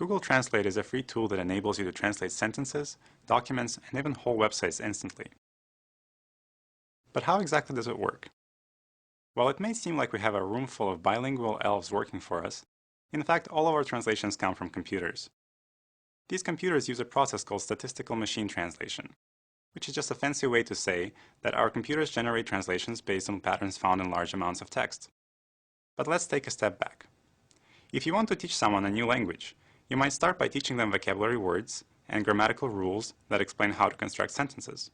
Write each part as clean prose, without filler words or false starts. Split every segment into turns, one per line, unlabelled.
Google Translate is a free tool that enables you to translate sentences, documents, and even whole websites instantly. But how exactly does it work? While it may seem like we have a room full of bilingual elves working for us, in fact all of our translations come from computers. These computers use a process called statistical machine translation, which is just a fancy way to say that our computers generate translations based on patterns found in large amounts of text. But let's take a step back. If you want to teach someone a new language, you might start by teaching them vocabulary words and grammatical rules that explain how to construct sentences.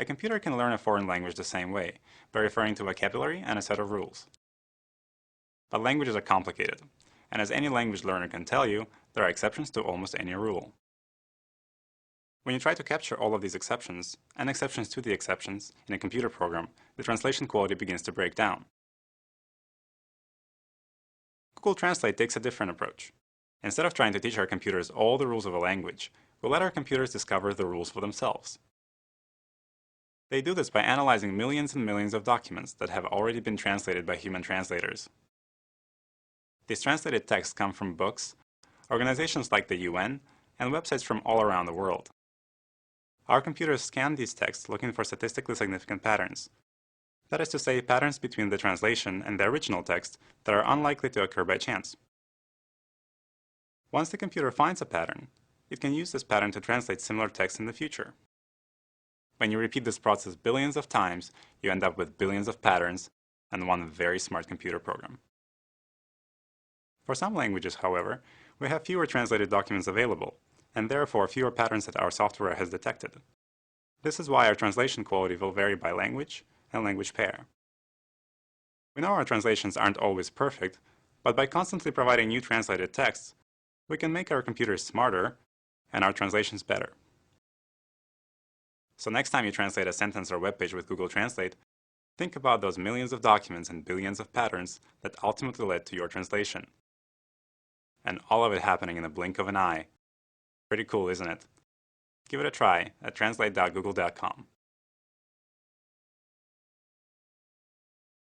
A computer can learn a foreign language the same way, by referring to vocabulary and a set of rules. But languages are complicated, and as any language learner can tell you, there are exceptions to almost any rule. When you try to capture all of these exceptions, and exceptions to the exceptions, in a computer program, the translation quality begins to break down. Google Translate takes a different approach. Instead of trying to teach our computers all the rules of a language, we'll let our computers discover the rules for themselves. They do this by analyzing millions and millions of documents that have already been translated by human translators. These translated texts come from books, organizations like the UN, and websites from all around the world. Our computers scan these texts looking for statistically significant patterns. That is to say, patterns between the translation and the original text that are unlikely to occur by chance. Once the computer finds a pattern, it can use this pattern to translate similar text in the future. When you repeat this process billions of times, you end up with billions of patterns and one very smart computer program. For some languages, however, we have fewer translated documents available, and therefore fewer patterns that our software has detected. This is why our translation quality will vary by language and language pair. We know our translations aren't always perfect, but by constantly providing new translated texts, we can make our computers smarter and our translations better. So next time you translate a sentence or web page with Google Translate, think about those millions of documents and billions of patterns that ultimately led to your translation. And all of it happening in the blink of an eye. Pretty cool, isn't it? Give it a try at translate.google.com.